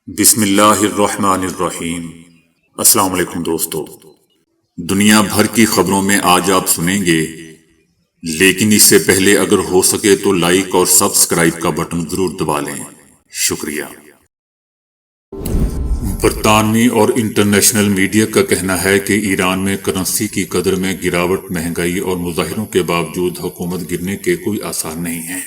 بسم اللہ الرحمن الرحیم۔ السلام علیکم دوستو، دنیا بھر کی خبروں میں آج آپ سنیں گے، لیکن اس سے پہلے اگر ہو سکے تو لائک اور سبسکرائب کا بٹن ضرور دبا لیں۔ شکریہ۔ برطانوی اور انٹرنیشنل میڈیا کا کہنا ہے کہ ایران میں کرنسی کی قدر میں گراوٹ، مہنگائی اور مظاہروں کے باوجود حکومت گرنے کے کوئی آثار نہیں ہیں۔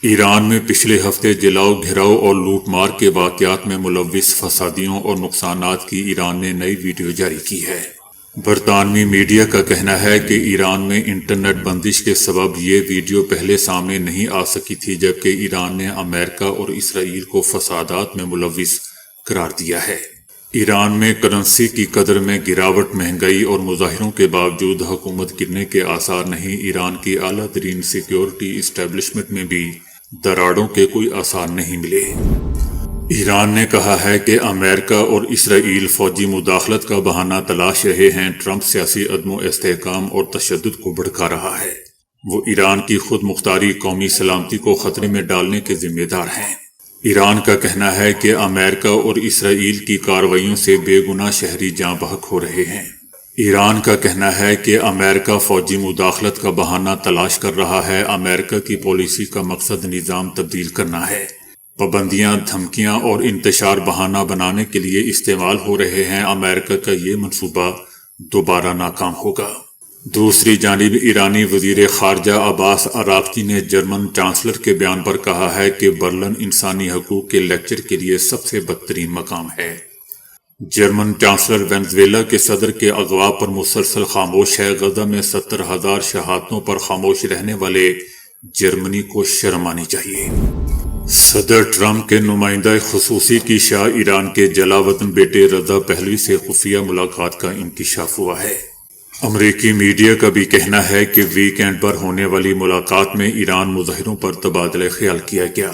ایران میں پچھلے ہفتے جلاؤ، گھراؤ اور لوٹ مار کے واقعات میں ملوث فسادیوں اور نقصانات کی ایران نے نئی ویڈیو جاری کی ہے۔ برطانوی میڈیا کا کہنا ہے کہ ایران میں انٹرنیٹ بندش کے سبب یہ ویڈیو پہلے سامنے نہیں آ سکی تھی، جبکہ ایران نے امریکہ اور اسرائیل کو فسادات میں ملوث قرار دیا ہے۔ ایران میں کرنسی کی قدر میں گراوٹ، مہنگائی اور مظاہروں کے باوجود حکومت گرنے کے آثار نہیں۔ ایران کی اعلیٰ ترین سیکیورٹی اسٹیبلشمنٹ میں بھی دراڑوں کے کوئی آثار نہیں ملے۔ ایران نے کہا ہے کہ امریکہ اور اسرائیل فوجی مداخلت کا بہانہ تلاش رہے ہیں۔ ٹرمپ سیاسی عدم و استحکام اور تشدد کو بھڑکا رہا ہے۔ وہ ایران کی خود مختاری، قومی سلامتی کو خطرے میں ڈالنے کے ذمہ دار ہیں۔ ایران کا کہنا ہے کہ امریکہ اور اسرائیل کی کارروائیوں سے بے گناہ شہری جاں بحق ہو رہے ہیں۔ ایران کا کہنا ہے کہ امریکہ فوجی مداخلت کا بہانہ تلاش کر رہا ہے۔ امریکہ کی پالیسی کا مقصد نظام تبدیل کرنا ہے۔ پابندیاں، دھمکیاں اور انتشار بہانہ بنانے کے لیے استعمال ہو رہے ہیں۔ امریکہ کا یہ منصوبہ دوبارہ ناکام ہوگا۔ دوسری جانب ایرانی وزیر خارجہ عباس عراقچی نے جرمن چانسلر کے بیان پر کہا ہے کہ برلن انسانی حقوق کے لیکچر کے لیے سب سے بدترین مقام ہے۔ جرمن چانسلر وینزویلا کے صدر کے اغوا پر مسلسل خاموش ہے۔ غزہ میں 70,000 شہادتوں پر خاموش رہنے والے جرمنی کو شرم آنی چاہیے۔ صدر ٹرمپ کے نمائندہ خصوصی کی شاہ ایران کے جلاوطن بیٹے رضا پہلوی سے خفیہ ملاقات کا انکشاف ہوا ہے۔ امریکی میڈیا کا بھی کہنا ہے کہ ویک اینڈ پر ہونے والی ملاقات میں ایران مظاہروں پر تبادلہ خیال کیا گیا۔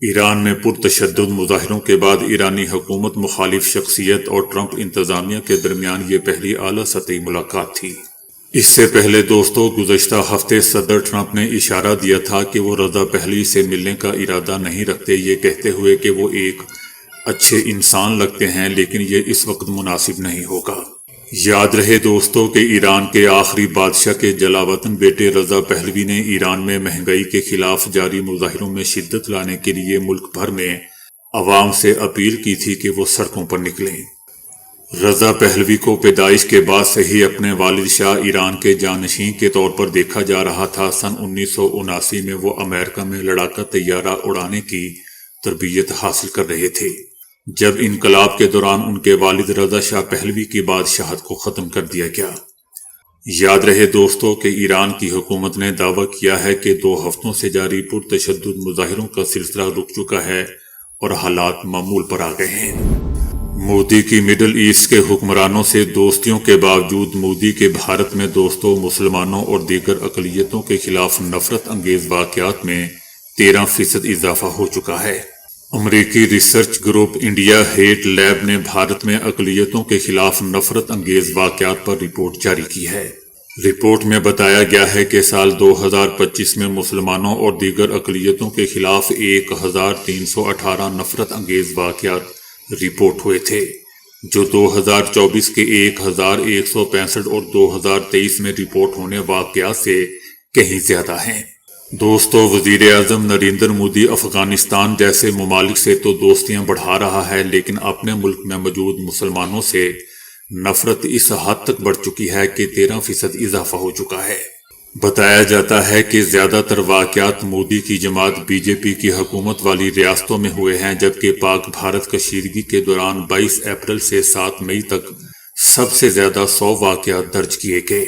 ایران میں پرتشدد مظاہروں کے بعد ایرانی حکومت مخالف شخصیت اور ٹرمپ انتظامیہ کے درمیان یہ پہلی اعلیٰ سطحی ملاقات تھی۔ اس سے پہلے دوستو، گزشتہ ہفتے صدر ٹرمپ نے اشارہ دیا تھا کہ وہ رضا پہلوی سے ملنے کا ارادہ نہیں رکھتے، یہ کہتے ہوئے کہ وہ ایک اچھے انسان لگتے ہیں، لیکن یہ اس وقت مناسب نہیں ہوگا۔ یاد رہے دوستو کہ ایران کے آخری بادشاہ کے جلاوطن بیٹے رضا پہلوی نے ایران میں مہنگائی کے خلاف جاری مظاہروں میں شدت لانے کے لیے ملک بھر میں عوام سے اپیل کی تھی کہ وہ سڑکوں پر نکلیں۔ رضا پہلوی کو پیدائش کے بعد سے ہی اپنے والد شاہ ایران کے جانشین کے طور پر دیکھا جا رہا تھا۔ سن 1979 میں وہ امریکہ میں لڑاکا طیارہ اڑانے کی تربیت حاصل کر رہے تھے، جب انقلاب کے دوران ان کے والد رضا شاہ پہلوی کی بادشاہت کو ختم کر دیا گیا۔ یاد رہے دوستو کہ ایران کی حکومت نے دعویٰ کیا ہے کہ 2 ہفتوں سے جاری پرتشدد مظاہروں کا سلسلہ رک چکا ہے اور حالات معمول پر آ گئے ہیں۔ مودی کی مڈل ایسٹ کے حکمرانوں سے دوستیوں کے باوجود مودی کے بھارت میں دوستوں، مسلمانوں اور دیگر اقلیتوں کے خلاف نفرت انگیز واقعات میں 13% اضافہ ہو چکا ہے۔ امریکی research group India hate lab نے بھارت میں اقلیتوں کے خلاف نفرت انگیز واقعات پر رپورٹ جاری کی ہے۔ رپورٹ میں بتایا گیا ہے کہ سال 2025 میں مسلمانوں اور دیگر اقلیتوں کے خلاف 1318 نفرت انگیز واقعات رپورٹ ہوئے تھے، جو 2024 کے 1165 اور 2023 میں رپورٹ ہونے واقعات سے کہیں زیادہ ہیں۔ دوستو، وزیر اعظم نریندر مودی افغانستان جیسے ممالک سے تو دوستیاں بڑھا رہا ہے، لیکن اپنے ملک میں موجود مسلمانوں سے نفرت اس حد تک بڑھ چکی ہے کہ 13% اضافہ ہو چکا ہے۔ بتایا جاتا ہے کہ زیادہ تر واقعات مودی کی جماعت بی جے پی کی حکومت والی ریاستوں میں ہوئے ہیں، جبکہ پاک بھارت کشیدگی کے دوران 22 اپریل سے 7 مئی تک سب سے زیادہ 100 واقعات درج کیے گئے۔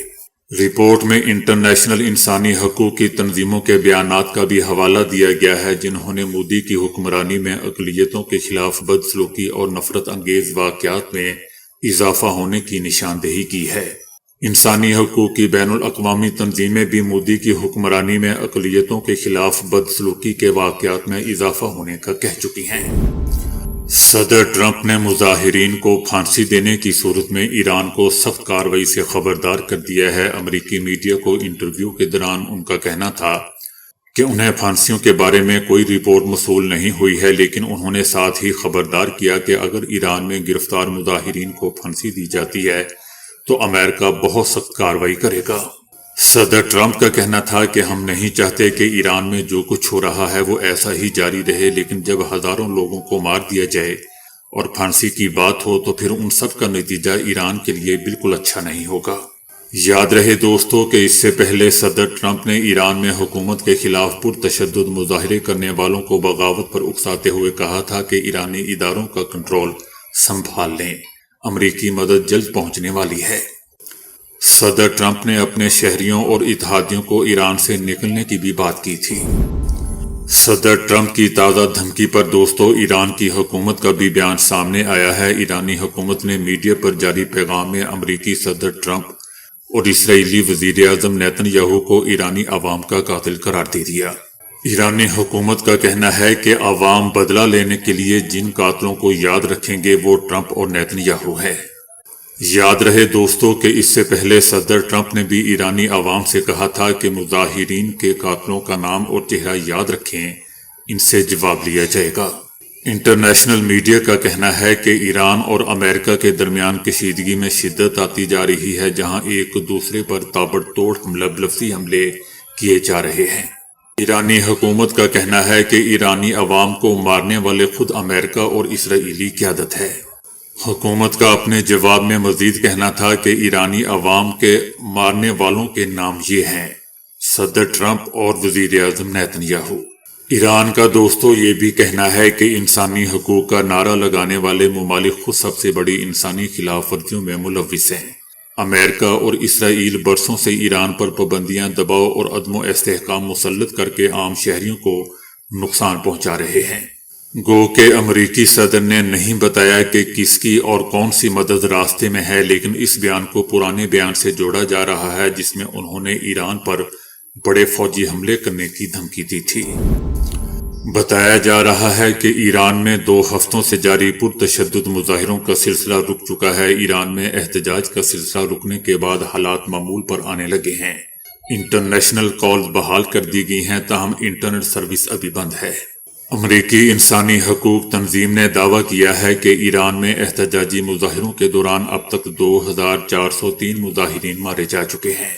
رپورٹ میں انٹرنیشنل انسانی حقوق کی تنظیموں کے بیانات کا بھی حوالہ دیا گیا ہے، جنہوں نے مودی کی حکمرانی میں اقلیتوں کے خلاف بدسلوکی اور نفرت انگیز واقعات میں اضافہ ہونے کی نشاندہی کی ہے۔ انسانی حقوق کی بین الاقوامی تنظیمیں بھی مودی کی حکمرانی میں اقلیتوں کے خلاف بدسلوکی کے واقعات میں اضافہ ہونے کا کہہ چکی ہیں۔ صدر ٹرمپ نے مظاہرین کو پھانسی دینے کی صورت میں ایران کو سخت کارروائی سے خبردار کر دیا ہے۔ امریکی میڈیا کو انٹرویو کے دوران ان کا کہنا تھا کہ انہیں پھانسیوں کے بارے میں کوئی رپورٹ موصول نہیں ہوئی ہے، لیکن انہوں نے ساتھ ہی خبردار کیا کہ اگر ایران میں گرفتار مظاہرین کو پھانسی دی جاتی ہے تو امریکہ بہت سخت کارروائی کرے گا۔ صدر ٹرمپ کا کہنا تھا کہ ہم نہیں چاہتے کہ ایران میں جو کچھ ہو رہا ہے وہ ایسا ہی جاری رہے، لیکن جب ہزاروں لوگوں کو مار دیا جائے اور پھانسی کی بات ہو تو پھر ان سب کا نتیجہ ایران کے لیے بالکل اچھا نہیں ہوگا۔ یاد رہے دوستو کہ اس سے پہلے صدر ٹرمپ نے ایران میں حکومت کے خلاف پرتشدد مظاہرے کرنے والوں کو بغاوت پر اکساتے ہوئے کہا تھا کہ ایرانی اداروں کا کنٹرول سنبھال لیں، امریکی مدد جلد پہنچنے والی ہے۔ صدر ٹرمپ نے اپنے شہریوں اور اتحادیوں کو ایران سے نکلنے کی بھی بات کی تھی۔ صدر ٹرمپ کی تازہ دھمکی پر دوستو ایران کی حکومت کا بھی بیان سامنے آیا ہے۔ ایرانی حکومت نے میڈیا پر جاری پیغام میں امریکی صدر ٹرمپ اور اسرائیلی وزیر اعظم نیتن یاہو کو ایرانی عوام کا قاتل قرار دے دیا۔ ایرانی حکومت کا کہنا ہے کہ عوام بدلہ لینے کے لیے جن قاتلوں کو یاد رکھیں گے وہ ٹرمپ اور نیتن یاہو ہے۔ یاد رہے دوستو کہ اس سے پہلے صدر ٹرمپ نے بھی ایرانی عوام سے کہا تھا کہ مظاہرین کے قاتلوں کا نام اور چہرہ یاد رکھیں، ان سے جواب لیا جائے گا۔ انٹرنیشنل میڈیا کا کہنا ہے کہ ایران اور امریکہ کے درمیان کشیدگی میں شدت آتی جا رہی ہے، جہاں ایک دوسرے پر تابڑ توڑ لفظی حملے کیے جا رہے ہیں۔ ایرانی حکومت کا کہنا ہے کہ ایرانی عوام کو مارنے والے خود امریکہ اور اسرائیلی قیادت ہے۔ حکومت کا اپنے جواب میں مزید کہنا تھا کہ ایرانی عوام کے مارنے والوں کے نام یہ ہیں: صدر ٹرمپ اور وزیر اعظم نیتن یاہو۔ ایران کا دوستو یہ بھی کہنا ہے کہ انسانی حقوق کا نعرہ لگانے والے ممالک خود سب سے بڑی انسانی خلاف ورزیوں میں ملوث ہیں۔ امریکہ اور اسرائیل برسوں سے ایران پر پابندیاں، دباؤ اور عدم و استحکام مسلط کر کے عام شہریوں کو نقصان پہنچا رہے ہیں۔ گو کہ امریکی صدر نے نہیں بتایا کہ کس کی اور کون سی مدد راستے میں ہے، لیکن اس بیان کو پرانے بیان سے جوڑا جا رہا ہے جس میں انہوں نے ایران پر بڑے فوجی حملے کرنے کی دھمکی دی تھی۔ بتایا جا رہا ہے کہ ایران میں 2 ہفتوں سے جاری پرتشدد مظاہروں کا سلسلہ رک چکا ہے۔ ایران میں احتجاج کا سلسلہ رکنے کے بعد حالات معمول پر آنے لگے ہیں۔ انٹرنیشنل کالز بحال کر دی گئی ہیں، تاہم انٹرنیٹ سروس ابھی بند ہے۔ امریکی انسانی حقوق تنظیم نے دعویٰ کیا ہے کہ ایران میں احتجاجی مظاہروں کے دوران اب تک 2403 مظاہرین مارے جا چکے ہیں،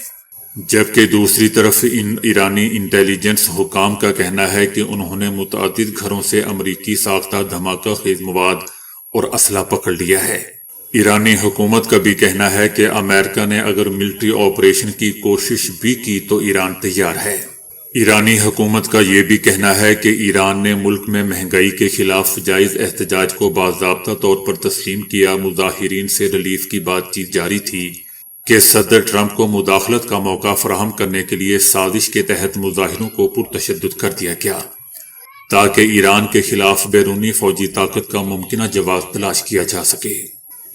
جبکہ دوسری طرف ایرانی انٹیلیجنس حکام کا کہنا ہے کہ انہوں نے متعدد گھروں سے امریکی ساختہ دھماکہ خیز مواد اور اسلحہ پکڑ لیا ہے۔ ایرانی حکومت کا بھی کہنا ہے کہ امریکہ نے اگر ملٹری آپریشن کی کوشش بھی کی تو ایران تیار ہے۔ ایرانی حکومت کا یہ بھی کہنا ہے کہ ایران نے ملک میں مہنگائی کے خلاف جائز احتجاج کو باضابطہ طور پر تسلیم کیا۔ مظاہرین سے ریلیف کی بات چیت جاری تھی کہ صدر ٹرمپ کو مداخلت کا موقع فراہم کرنے کے لیے سازش کے تحت مظاہروں کو پرتشدد کر دیا گیا تاکہ ایران کے خلاف بیرونی فوجی طاقت کا ممکنہ جواب تلاش کیا جا سکے۔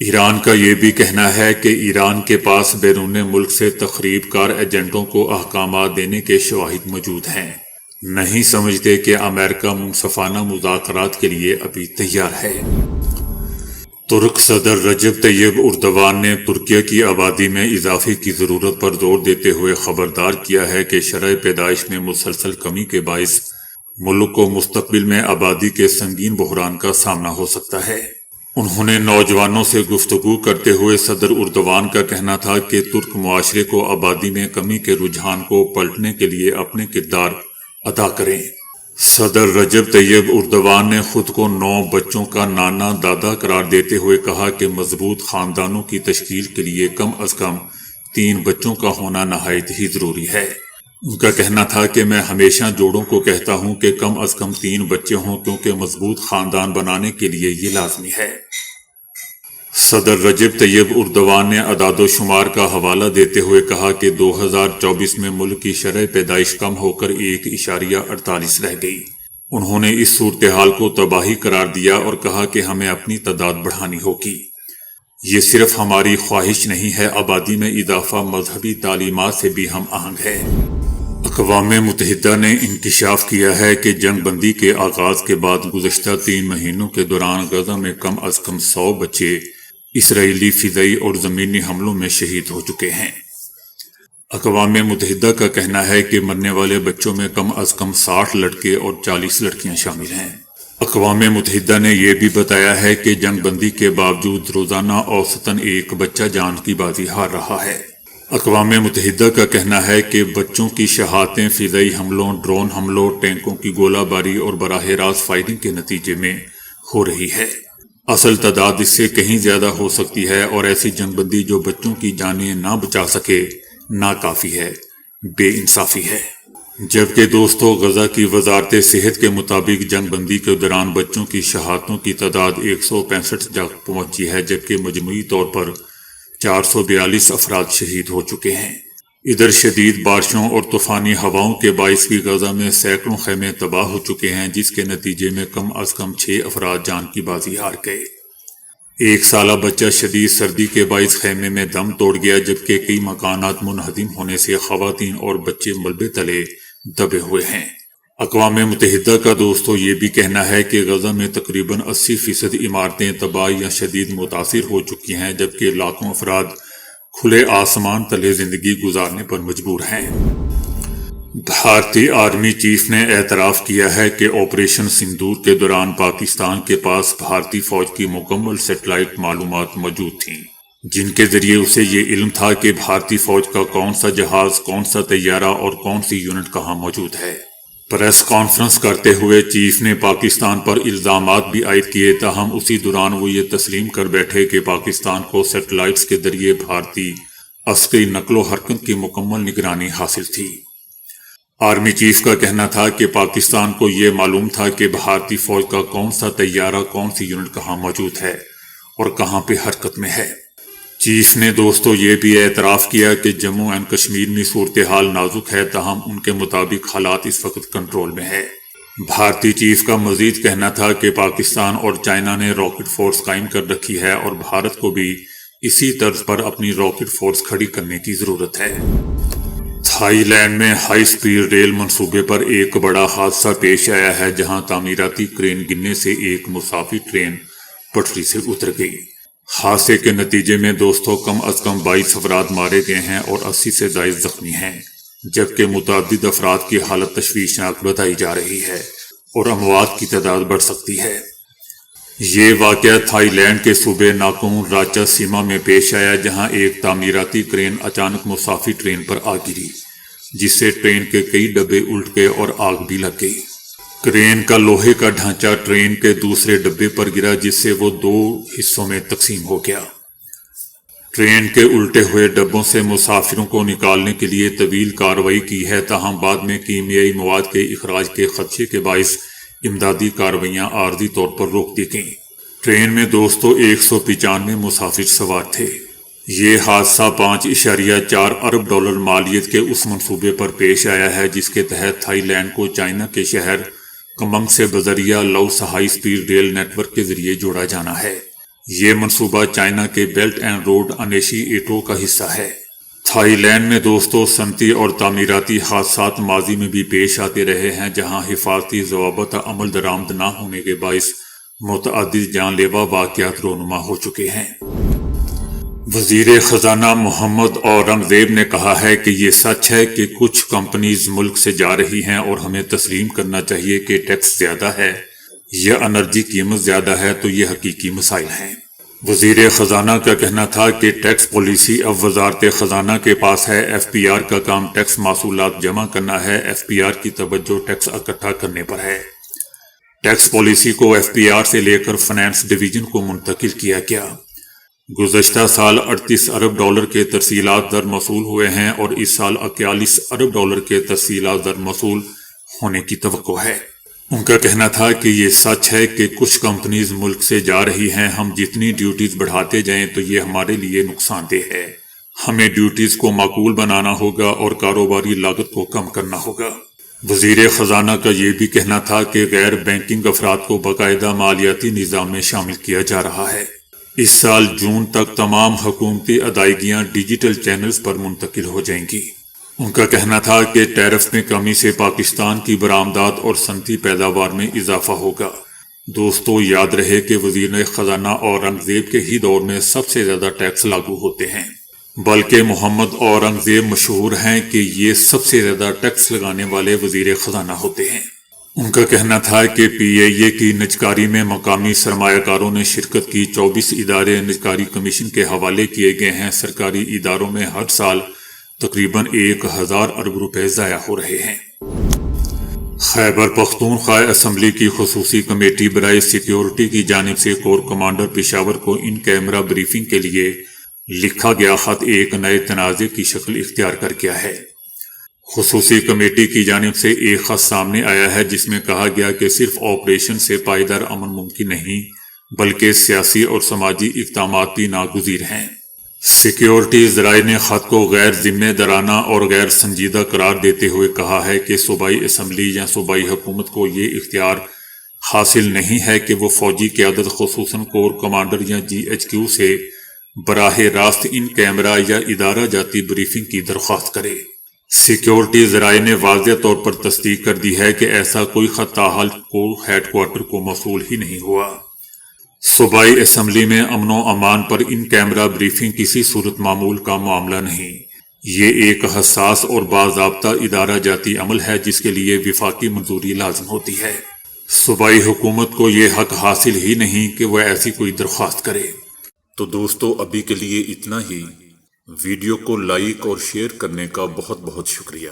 ایران کا یہ بھی کہنا ہے کہ ایران کے پاس بیرون ملک سے تخریب کار ایجنٹوں کو احکامات دینے کے شواہد موجود ہیں۔ نہیں سمجھتے کہ امریکہ منصفانہ مذاکرات کے لیے ابھی تیار ہے۔ ترک صدر رجب طیب اردوان نے ترکیہ کی آبادی میں اضافے کی ضرورت پر زور دیتے ہوئے خبردار کیا ہے کہ شرح پیدائش میں مسلسل کمی کے باعث ملک کو مستقبل میں آبادی کے سنگین بحران کا سامنا ہو سکتا ہے۔ انہوں نے نوجوانوں سے گفتگو کرتے ہوئے صدر اردوان کا کہنا تھا کہ ترک معاشرے کو آبادی میں کمی کے رجحان کو پلٹنے کے لیے اپنے کردار ادا کریں۔ صدر رجب طیب اردوان نے خود کو 9 بچوں کا نانا دادا قرار دیتے ہوئے کہا کہ مضبوط خاندانوں کی تشکیل کے لیے کم از کم 3 بچوں کا ہونا نہایت ہی ضروری ہے۔ ان کا کہنا تھا کہ میں ہمیشہ جوڑوں کو کہتا ہوں کہ کم از کم 3 بچے ہوں، کیونکہ مضبوط خاندان بنانے کے لیے یہ لازمی ہے۔ صدر رجب طیب اردوان نے اعداد و شمار کا حوالہ دیتے ہوئے کہا کہ 2024 میں ملک کی شرح پیدائش کم ہو کر 1.48 رہ گئی۔ انہوں نے اس صورتحال کو تباہی قرار دیا اور کہا کہ ہمیں اپنی تعداد بڑھانی ہوگی۔ یہ صرف ہماری خواہش نہیں ہے، آبادی میں اضافہ مذہبی تعلیمات سے بھی ہم آہنگ ہے۔ اقوام متحدہ نے انکشاف کیا ہے کہ جنگ بندی کے آغاز کے بعد گزشتہ 3 مہینوں کے دوران غزہ میں کم از کم 100 بچے اسرائیلی فضائی اور زمینی حملوں میں شہید ہو چکے ہیں۔ اقوام متحدہ کا کہنا ہے کہ مرنے والے بچوں میں کم از کم 60 لڑکے اور 40 لڑکیاں شامل ہیں۔ اقوام متحدہ نے یہ بھی بتایا ہے کہ جنگ بندی کے باوجود روزانہ اوسطاً ایک بچہ جان کی بازی ہار رہا ہے۔ اقوام متحدہ کا کہنا ہے کہ بچوں کی شہادتیں فضائی حملوں، ڈرون حملوں، ٹینکوں کی گولہ باری اور براہ راست فائرنگ کے نتیجے میں ہو رہی ہے۔ اصل تعداد اس سے کہیں زیادہ ہو سکتی ہے، اور ایسی جنگ بندی جو بچوں کی جانیں نہ بچا سکے ناکافی ہے، بے انصافی ہے۔ جبکہ دوستو، غزہ کی وزارت صحت کے مطابق جنگ بندی کے دوران بچوں کی شہادتوں کی تعداد 165 تک پہنچی ہے، جبکہ مجموعی طور پر 442 افراد شہید ہو چکے ہیں۔ ادھر شدید بارشوں اور طوفانی ہواؤں کے باعث بھی غزہ میں سینکڑوں خیمے تباہ ہو چکے ہیں، جس کے نتیجے میں کم از کم 6 افراد جان کی بازی ہار گئے۔ ایک سالہ بچہ شدید سردی کے باعث خیمے میں دم توڑ گیا، جبکہ کئی مکانات منہدم ہونے سے خواتین اور بچے ملبے تلے دبے ہوئے ہیں۔ اقوام متحدہ کا دوستو یہ بھی کہنا ہے کہ غزہ میں تقریباً 80% عمارتیں تباہ یا شدید متاثر ہو چکی ہیں، جبکہ لاکھوں افراد کھلے آسمان تلے زندگی گزارنے پر مجبور ہیں۔ بھارتی آرمی چیف نے اعتراف کیا ہے کہ آپریشن سندور کے دوران پاکستان کے پاس بھارتی فوج کی مکمل سیٹلائٹ معلومات موجود تھیں، جن کے ذریعے اسے یہ علم تھا کہ بھارتی فوج کا کون سا جہاز، کون سا طیارہ اور کون سی یونٹ کہاں موجود ہے۔ پریس کانفرنس کرتے ہوئے چیف نے پاکستان پر الزامات بھی عائد کیے، تاہم اسی دوران وہ یہ تسلیم کر بیٹھے کہ پاکستان کو سیٹلائٹس کے ذریعے بھارتی عسکری نقل و حرکت کی مکمل نگرانی حاصل تھی۔ آرمی چیف کا کہنا تھا کہ پاکستان کو یہ معلوم تھا کہ بھارتی فوج کا کون سا طیارہ، کون سی یونٹ کہاں موجود ہے اور کہاں پہ حرکت میں ہے۔ چیف نے دوستو یہ بھی اعتراف کیا کہ جموں اینڈ کشمیر میں صورتحال نازک ہے، تاہم ان کے مطابق حالات اس وقت کنٹرول میں ہے۔ بھارتی چیف کا مزید کہنا تھا کہ پاکستان اور چائنا نے راکٹ فورس قائم کر رکھی ہے، اور بھارت کو بھی اسی طرز پر اپنی راکٹ فورس کھڑی کرنے کی ضرورت ہے۔ تھائی لینڈ میں ہائی سپیڈ ریل منصوبے پر ایک بڑا حادثہ پیش آیا ہے، جہاں تعمیراتی کرین گرنے سے ایک مسافر ٹرین پٹری سے اتر گئی۔ حادثے کے نتیجے میں دوستو کم از کم 22 افراد مارے گئے ہیں اور 80 سے زائد زخمی ہیں، جبکہ متعدد افراد کی حالت تشویشناک بتائی جا رہی ہے اور اموات کی تعداد بڑھ سکتی ہے۔ یہ واقعہ تھائی لینڈ کے صوبے ناکون راچا سیما میں پیش آیا، جہاں ایک تعمیراتی کرین اچانک مسافر ٹرین پر آ گری، جس سے ٹرین کے کئی ڈبے الٹ گئے اور آگ بھی لگ گئی۔ کرین کا لوہے کا ڈھانچہ ٹرین کے دوسرے ڈبے پر گرا، جس سے وہ 2 حصوں میں تقسیم ہو گیا۔ ٹرین کے الٹے ہوئے ڈبوں سے مسافروں کو نکالنے کے لیے طویل کارروائی کی ہے، تاہم بعد میں کیمیائی مواد کے اخراج کے خدشے کے باعث امدادی کارروائیاں عارضی طور پر روک دی گئیں۔ ٹرین میں دوستو 195 مسافر سوار تھے۔ یہ حادثہ 5.4 ارب ڈالر مالیت کے اس منصوبے پر پیش آیا ہے، جس کے تحت تھائی لینڈ کو چائنا کے شہر کمنگ سے بذریعہ Laos high speed rail network کے ذریعے جوڑا جانا ہے۔ یہ منصوبہ چائنا کے بیلٹ اینڈ روڈ انیشیٹو کا حصہ ہے۔ تھائی لینڈ میں دوستو صنعتی اور تعمیراتی حادثات ماضی میں بھی پیش آتے رہے ہیں، جہاں حفاظتی ضوابط عمل درآمد نہ ہونے کے باعث متعدد جان لیوا واقعات رونما ہو چکے ہیں۔ وزیر خزانہ محمد اورنگزیب نے کہا ہے کہ یہ سچ ہے کہ کچھ کمپنیز ملک سے جا رہی ہیں، اور ہمیں تسلیم کرنا چاہیے کہ ٹیکس زیادہ ہے یا انرجی قیمت زیادہ ہے، تو یہ حقیقی مسائل ہیں۔ وزیر خزانہ کا کہنا تھا کہ ٹیکس پالیسی اب وزارت خزانہ کے پاس ہے۔ ایف پی آر کا کام ٹیکس محصولات جمع کرنا ہے، ایف پی آر کی توجہ ٹیکس اکٹھا کرنے پر ہے۔ ٹیکس پالیسی کو ایف پی آر سے لے کر فنانس ڈویژن کو منتقل کیا گیا۔ گزشتہ سال 38 ارب ڈالر کے ترسیلات در موصول ہوئے ہیں، اور اس سال 41 ارب ڈالر کے ترسیلات در موصول ہونے کی توقع ہے۔ ان کا کہنا تھا کہ یہ سچ ہے کہ کچھ کمپنیز ملک سے جا رہی ہیں، ہم جتنی ڈیوٹیز بڑھاتے جائیں تو یہ ہمارے لیے نقصان دہ ہے۔ ہمیں ڈیوٹیز کو معقول بنانا ہوگا اور کاروباری لاگت کو کم کرنا ہوگا۔ وزیر خزانہ کا یہ بھی کہنا تھا کہ غیر بینکنگ افراد کو باقاعدہ مالیاتی نظام میں شامل کیا جا رہا ہے۔ اس سال جون تک تمام حکومتی ادائیگیاں ڈیجیٹل چینلز پر منتقل ہو جائیں گی۔ ان کا کہنا تھا کہ ٹیرف میں کمی سے پاکستان کی برآمدات اور صنعتی پیداوار میں اضافہ ہوگا۔ دوستو یاد رہے کہ وزیر خزانہ اورنگزیب کے ہی دور میں سب سے زیادہ ٹیکس لاگو ہوتے ہیں۔ بلکہ محمد اورنگزیب مشہور ہیں کہ یہ سب سے زیادہ ٹیکس لگانے والے وزیر خزانہ ہوتے ہیں۔ ان کا کہنا تھا کہ پی اے اے کی نجکاری میں مقامی سرمایہ کاروں نے شرکت کی۔ 24 ادارے نجکاری کمیشن کے حوالے کیے گئے ہیں۔ سرکاری اداروں میں ہر سال تقریباً 1000 ارب روپے ضائع ہو رہے ہیں۔ خیبر پختونخوا اسمبلی کی خصوصی کمیٹی برائے سیکیورٹی کی جانب سے کور کمانڈر پشاور کو ان کیمرہ بریفنگ کے لیے لکھا گیا خط ایک نئے تنازع کی شکل اختیار کر گیا ہے۔ خصوصی کمیٹی کی جانب سے ایک خط سامنے آیا ہے جس میں کہا گیا کہ صرف آپریشن سے پائیدار امن ممکن نہیں بلکہ سیاسی اور سماجی اقدامات بھی ناگزیر ہیں۔ سیکیورٹی ذرائع نے خط کو غیر ذمہ دارانہ اور غیر سنجیدہ قرار دیتے ہوئے کہا ہے کہ صوبائی اسمبلی یا صوبائی حکومت کو یہ اختیار حاصل نہیں ہے کہ وہ فوجی قیادت خصوصاً کور کمانڈر یا جی ایچ کیو سے براہ راست ان کیمرہ یا ادارہ جاتی بریفنگ کی درخواست کرے۔ سیکیورٹی ذرائع نے واضح طور پر تصدیق کر دی ہے کہ ایسا کوئی خط تاحال کور ہیڈ کوارٹر کو موصول ہی نہیں ہوا۔ صوبائی اسمبلی میں امن و امان پر ان کیمرہ بریفنگ کسی صورت معمول کا معاملہ نہیں، یہ ایک حساس اور باضابطہ ادارہ جاتی عمل ہے جس کے لیے وفاقی منظوری لازم ہوتی ہے۔ صوبائی حکومت کو یہ حق حاصل ہی نہیں کہ وہ ایسی کوئی درخواست کرے۔ تو دوستو ابھی کے لیے اتنا ہی۔ ویڈیو کو لائک اور شیئر کرنے کا بہت بہت شکریہ۔